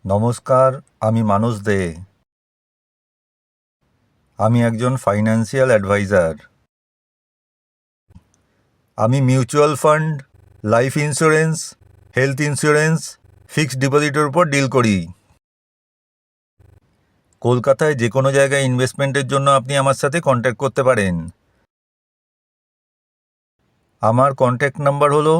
নমস্কার, আমি মানস দে। আমি একজন ফাইন্যান্সিয়াল অ্যাডভাইজার। আমি mutual fund, life insurance, health insurance, fixed ডিপোজিটের উপর ডিল করি। কলকাতায় যে কোনো জায়গায় ইনভেস্টমেন্টের জন্য আপনি আমার সাথে কন্ট্যাক্ট করতে পারেন। আমার কন্ট্যাক্ট নাম্বার হলো